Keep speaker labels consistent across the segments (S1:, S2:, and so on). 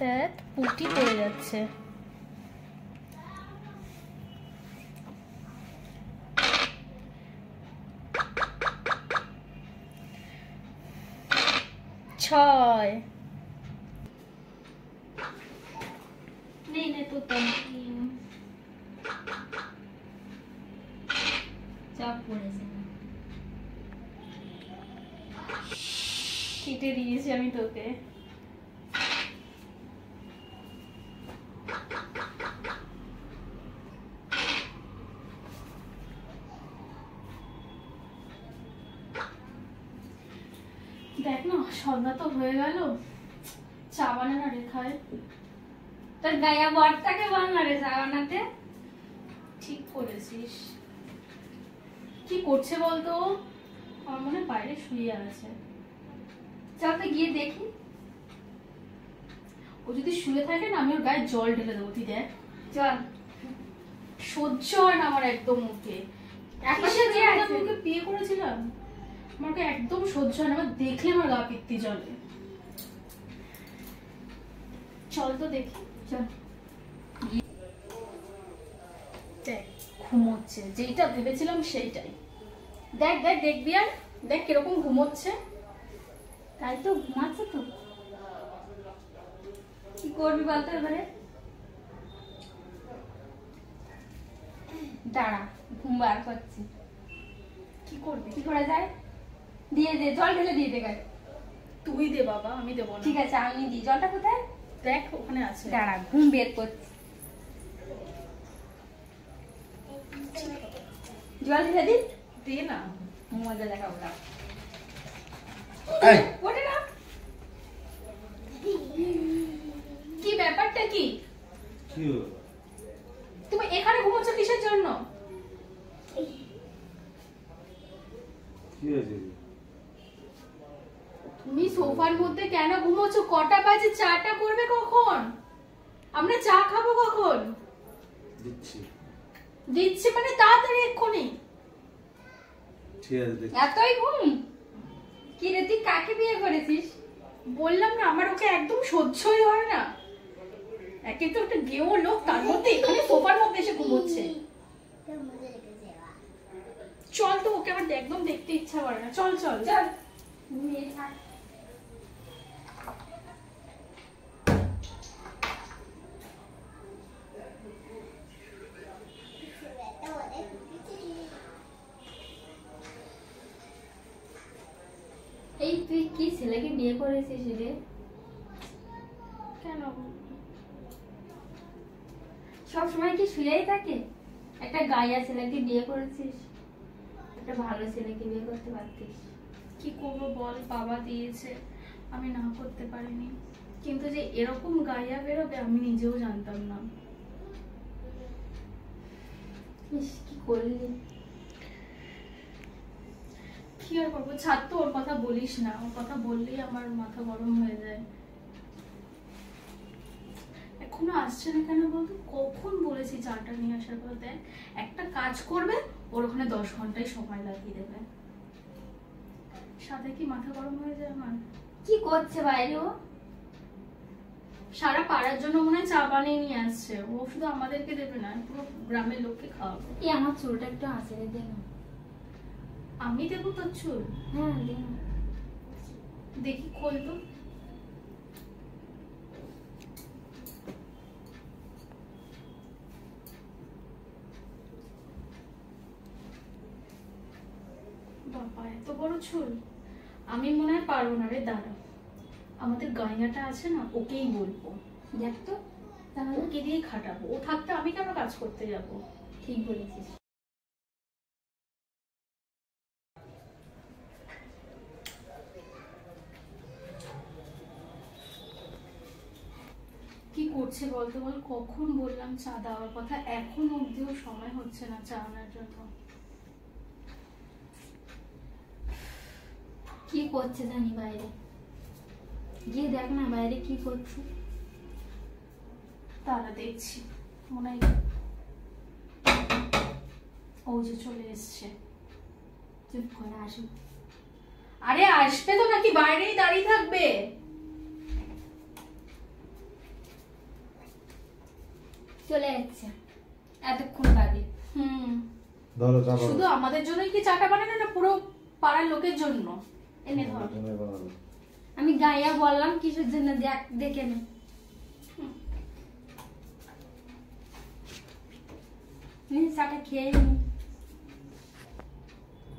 S1: ধ্যাত পুটি পড়ে যাচ্ছে। ছয়
S2: নে তো চাপ পড়েছে,
S1: কেটে দিয়েছি আমি তোকে। দেখ না সন্ধ্যা তো হয়ে গেল, চা বানানা রেখায়।
S2: তোর গায়া বরটাকে বল না রে চা বানাতে।
S1: ঠিক করেছিস। কি করছে বলতো? আমার মনে হয় বাইরে শুয়ে আছে।
S2: চল তো গিয়ে দেখি।
S1: ও যদি শুয়ে থাকে না, আমি ওর গায়ে জল ঢেলে দেবো। তুই দেখ।
S2: চল।
S1: সহ্য হয় না আমার একদম মুখে। মুখে বিয়ে করেছিলাম, আমাকে একদম সহ্য হয় না। আমার দেখলে আমার গা পিত্তি জ্বলে। চল তো দেখি।
S2: চল।
S1: দেখ ঘুমোচ্ছে, যেইটা ভেবেছিলাম সেইটাই। দেখ দেখ দেখবি আর দেখ কিরকম ঘুমোচ্ছে।
S2: তাই তো ঘুমাচ্ছে তো। কি করবি বলতো এবারে? দাঁড়া, ঘুম বার করছি।
S1: কি করবি?
S2: কি করা যায়? দিয়ে দে, জল ঢেলে দিয়ে দে গায়ে।
S1: তুই দে বাবা, আমি দেবো না।
S2: ঠিক আছে আমি দিই। জলটা কোথায়?
S1: দেখ ওখানে আছে।
S2: দাঁড়া, ঘুম বের করছি। জল ঢেলে দি।
S1: দে না,
S2: মজা দেখাবো না।
S3: এই
S2: ওঠে না।
S1: কি ব্যাপারটা কি?
S3: কি হলো?
S1: তুমি এখানে ঘুমোচ্ছ কিসের জন্য?
S3: কি হয়েছে?
S1: তুমি সোফার মধ্যে কেন ঘুমোচ্ছ? কটা বাজে? চাটা করবে কখন? আমরা চা খাবো কখন?
S3: দিচ্ছি।
S1: দিচ্ছি মানে তাড়াতাড়ি এক্ষুনি।
S3: ঠিক আছে দেখছি।
S2: এতই ঘুম? কি রে তুই কাকে বিয়ে করেছিস?
S1: বললাম না আমার ওকে একদম সহ্যই হয় না। একে তো একটা গেও লোক, তার মধ্যে এখানে সোফার মধ্যে এসে ঘুমোচ্ছে। চল তো, ওকে আমার একদম দেখতে ইচ্ছা করে না। চল চল
S2: চল ঘুমিয়ে থাক। এই তুই কি ছেলেকে বিয়ে করেছিস রে?
S1: কেন?
S2: সবসময় কি শুয়েই থাকে? একটা গাইয়া ছেলেকে বিয়ে করেছিস, একটা ভালো ছেলেকে বিয়ে করতে পারতিস।
S1: কি করবো বল, বাবা দিয়েছে, আমি না করতে পারিনি। কিন্তু যে এরকম গাইয়া বেরোবে আমি নিজেও জানতাম না।
S2: ইস, কি করলি?
S1: কি আর করবো, ছাড় তো, ওর কথা বলিস না। ওর কথা বললেই আমার মাথা গরম হয়ে যায়। এখনো আসছে না কেন বলতো? কখন বলেছি চাটা নিয়ে আসার পর। দেখ একটা কাজ করবে, ওর ওখানে 10 ঘন্টায় সময় লাগিয়ে দেবে। সাথে কি মাথা গরম হয়ে যায় আমার?
S2: কি করছে বাইরে ও?
S1: সারা পাড়ার জন্য মনে হয় চা বানিয়ে নিয়ে আসছে। ও শুধু আমাদেরকে দেবে না, পুরো গ্রামের লোককে খাওয়াবে।
S2: এই আমার চুলটা একটু আঁচড়ে দে না।
S1: আমি দেবো তোর চুল?
S2: হ্যাঁ দে না।
S1: দেখি খোল তো। বাবা এত বড় চুল, আমি মনে হয় পারবো না রে। দাঁড়া, আমাদের গাইয়াটা আছে না, ওকেই বলবো।
S2: দেখ তো তাহলে।
S1: ওকে দিয়ে খাটাবো। ও থাকতে আমি কেন কাজ করতে যাব?
S2: ঠিক বলেছিস।
S1: কি করছে বলতো? বল, কখন বললাম চা দেওয়ার কথা, এখন অব্দিও সময় হচ্ছে না চা আনার জন্য।
S2: কি করছে জানি বাইরে, গিয়ে দেখ না বাইরে কি করছে।
S1: তারা দেখছি, মনে হয় ও যে চলে এসছে।
S2: চুপ করে আসুক।
S1: আরে আসবে তো নাকি বাইরেই দাঁড়িয়ে থাকবে?
S2: চলে যাচ্ছে এতক্ষণ বাদে।
S3: ধরো চা করো।
S1: শুধু আমাদের জন্যই কি চাটা বানানো না পুরো পাড়ার লোকের জন্য? এনে ধর।
S3: জন্যই বানালো।
S2: আমি গাইয়া বললাম কিসের জন্য, দেখে নে। চাটা খেয়ে নি।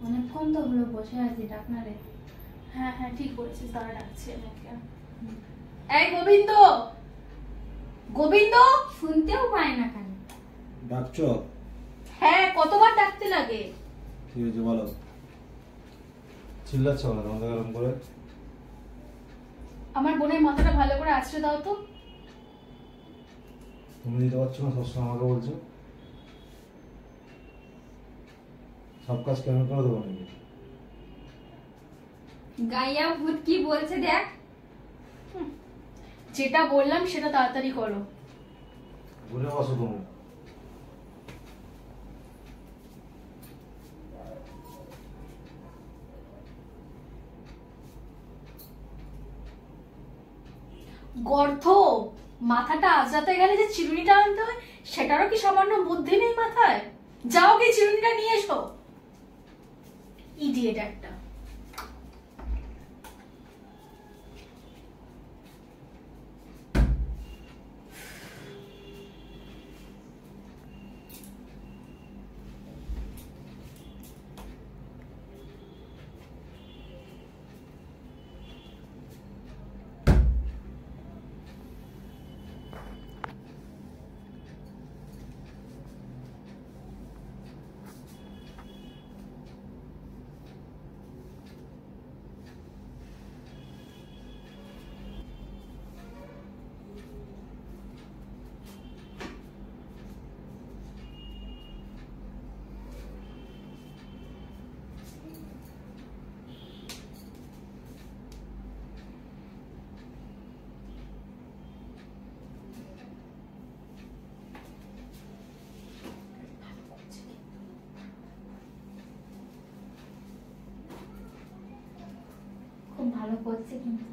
S2: অনেকক্ষণ তো হলো বসে আছি, ডাকনারে।
S1: হ্যাঁ হ্যাঁ ঠিক বলেছিস, তারা ডাকছি আমি ওকে। এই গোবিন্দ, গোবিন্দ!
S2: শুনতেও পায় না কেন?
S3: ডাকছো?
S1: হ্যাঁ, কতবার ডাকতে লাগে।
S3: ঠিক আছে বলো। চিল্লাচ্ছ না তোমাদের এরকম করে?
S1: আমার বোনের মাথাটা ভালো করে আছড়ে দাও তো।
S3: তুমি দিতে পারছো না, সবসময় আমাকে বলছো। সব কাজ কেন করে দেবো নাকি?
S2: গাইয়া ভূত কি বলছে দেখ।
S1: যেটা বললাম সেটা তাড়াতাড়ি করো।
S3: ঘুরে বসো তুমি।
S1: গর্ধ, মাথাটা আজরাতে গেলে যে চিরুনিটা আনতে হয় সেটারও কি সামান্য বুদ্ধি নেই মাথায়? যাও কি চিরুনিটা নিয়ে এসো। ইডিয়েট একটা।
S2: খুব ভালো করছে কিন্তু।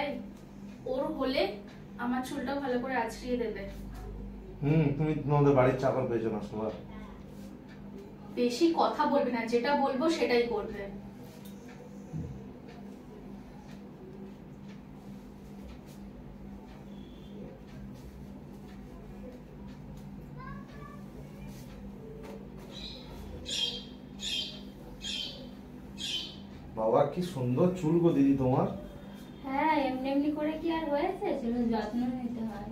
S1: এই, ওর হলে আমার চুলটা ভালো করে আছড়িয়ে দেবে।
S3: তুমি তোমাদের বাড়ির চাকর পেয়েছো না সবার।
S1: বেশি কথা বলবে না, যেটা বলবো সেটাই করবে।
S3: বাবা কি সুন্দর চুল গো দিদি তোমার।
S2: হ্যাঁ, এমনি এমনি করে কি আর হয়েছে, চুলের যত্ন নিতে হয়।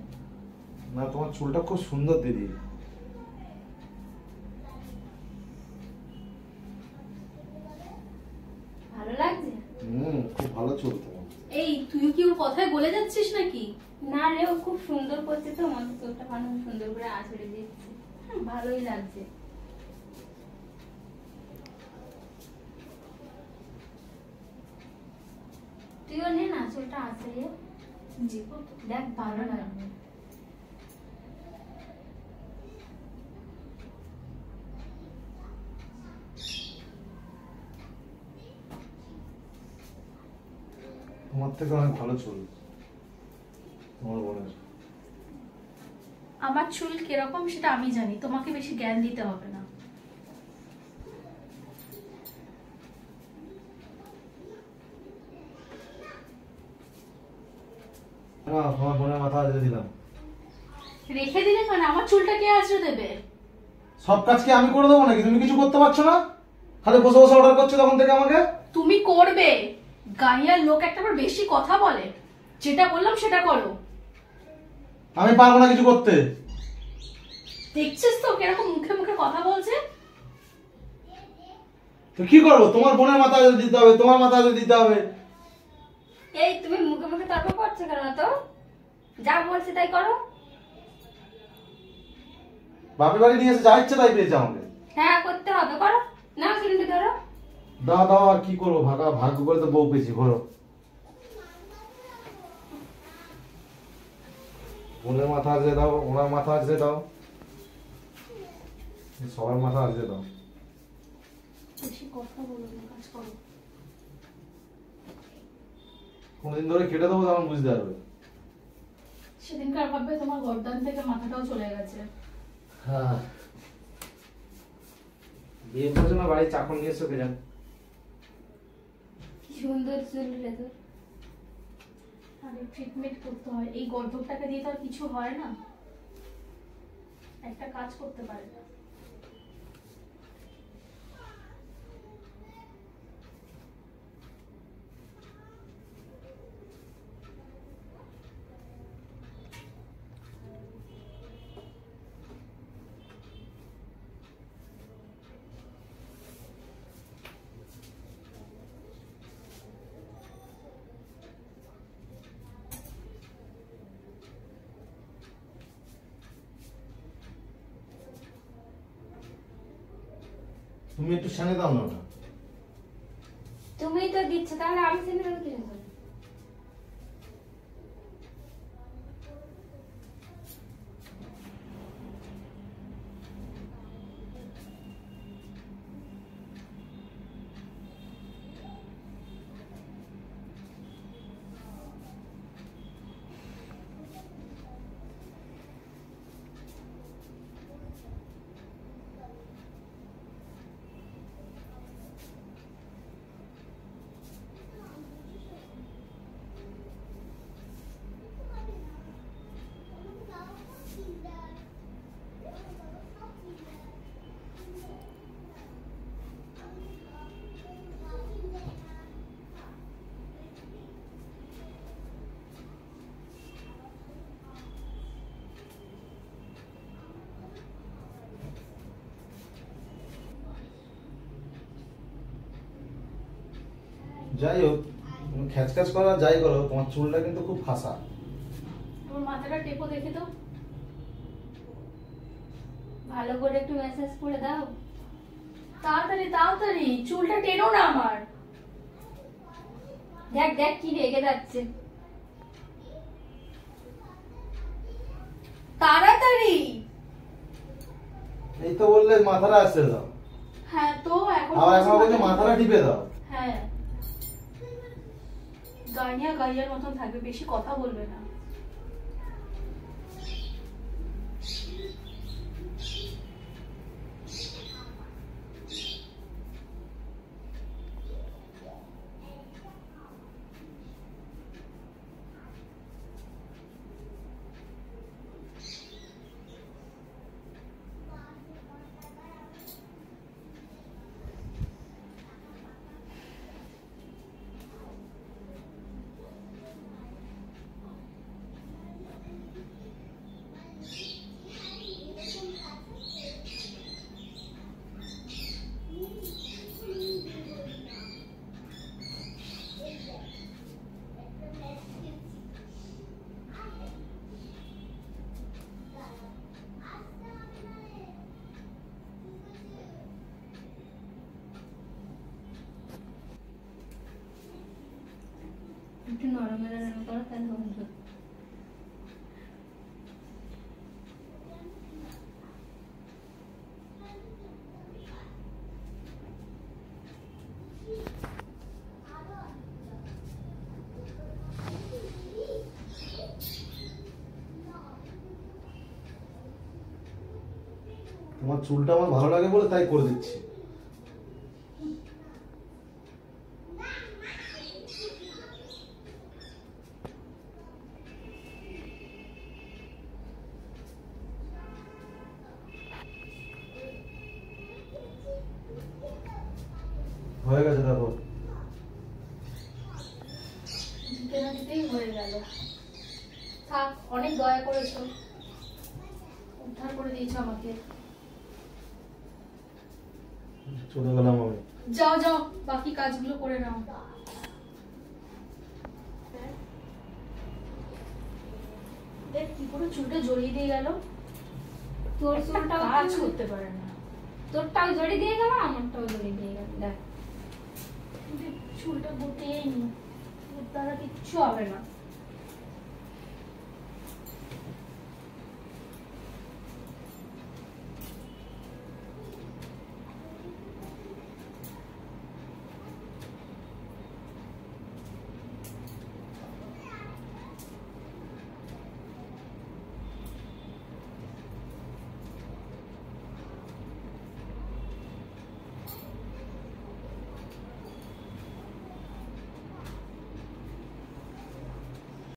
S3: না তোমার চুলটা খুব সুন্দর দিদি।
S2: ভালো লাগছে?
S3: খুব ভালো চুল তোমার।
S1: এই, তুই কি ওর কথায় বলে যাচ্ছিস নাকি?
S2: না রে, ও খুব সুন্দর করছে তো, আমাকে চোখটা মানুষ সুন্দর করে আঁচড়ে দিচ্ছে। ভালোই লাগছে। তুইও নে না চুলটা আঁচড়িয়ে দেখ, ভালো লাগবে।
S3: তোমার থেকে অনেক ভালো চুল তোমার বোনের।
S1: আমার চুল কিরকম সেটা আমি জানি, তোমাকে বেশি জ্ঞান দিতে হবে না।
S3: তোমার বোনের মাথা আজকে দিলাম।
S1: রেখে দিলে মানে আমার চুলটা কে আঁচড়ে দেবে?
S3: সব কাজ কি আমি করে দেবো নাকি? তুমি কিছু করতে পারছো না, খালি বসে বসে অর্ডার করছো তখন থেকে আমাকে।
S1: তুমি করবে, গাইয়ার লোক একটা বেশি কথা বলে। যেটা বললাম সেটা করো।
S3: আমি পারবো না কিছু করতে।
S1: দেখছিস তো কিরকম মুখে মুখে কথা বলছে।
S3: তো কি করবো? তোমার বোনের মাথা আজকে দিতে হবে, তোমার মাথা আজকে দিতে হবে।
S2: এই তুমি মুখে মুখে তর্ক করছো কেন? তো যা বলছে তাই করো।
S3: বাপের বাড়ি নিয়ে এসে যা ইচ্ছে তাই পেয়েছে আমাকে।
S2: হ্যাঁ করতে হবে, করো না চুলটা ধরো।
S3: দাও দাও, আর কি করবো, ভাগ্য করে তো বউ পেয়েছি, ঘোরো। বোনের মাথা আজকে দাও, ওনার মাথা আজকে দাও, সবার মাথা আজকে দাও।
S1: বেশি কথা বলো না, কাজ করো।
S3: কোনদিন ধরে কেটে দেবো তখন বুঝতে পারবে।
S1: সেদিনকার ভাববে তোমার গর্দান থেকে মাথাটাও চলে গেছে।
S3: হ্যাঁ, বিয়ে করছো না, বাড়ির চাকর নিয়ে এসো, কে জানে।
S2: কি সুন্দর চুল রে তোর।
S1: আরে ট্রিটমেন্ট করতে হয়, এই গর্ধবটাকে দিয়ে তো আর কিছু হয় না, একটা কাজ করতে পারে না।
S3: তুমি একটু সেনে দাও না।
S2: তুমিই তো দিচ্ছ, তাহলে আমি সেনে দেবো কি করে?
S3: যাই হোক, তুমি খ্যাচখ্যাচ করো আর যাই করো, তোমার চুলটা কিন্তু খুব ফাঁসা।
S1: তোমার মাথাটা টেপো দেখে তো।
S2: ভালো করে একটু ম্যাসাজ করে দাও।
S1: তাড়াতাড়ি তাড়াতাড়ি, চুলটা টেনো না আমার।
S2: দেখ দেখ কি রেগে যাচ্ছে।
S1: তাড়াতাড়ি।
S3: এই তো বললে মাথাটা আসছে দাও,
S1: হ্যাঁ তো এখন
S3: আবার এখন বলছে মাথাটা টিপে দাও।
S1: হ্যাঁ, গাইয়া গাইয়ার মতন থাকবে, বেশি কথা বলবে না।
S2: একটু নরম নরম করো, তাহলে হবে।
S3: তোমার চুলটা আমার ভালো লাগে বলে তাই করে দিচ্ছি। হয়ে গেছে দেখো।
S1: দিতেই হয়ে গেল। থাক, অনেক দয়া করেছো, উদ্ধার করে দিয়েছো আমাকে।
S3: চলে গেলাম আমি।
S1: যাও যাও, বাকি কাজগুলো করে নাও। দেখ কি করে চুলটা জড়িয়ে দিয়ে গেল।
S2: তোর
S1: একটা
S2: চুলটাও
S1: কাজ
S2: তুই-
S1: করতে পারে না।
S2: তোরটাও জড়ি দিয়ে গেল, আমারটাও জড়ি দিয়ে গেল। দেখ
S1: চুলটা গুটিয়েই নি, ওর দ্বারা কিচ্ছু হবে না।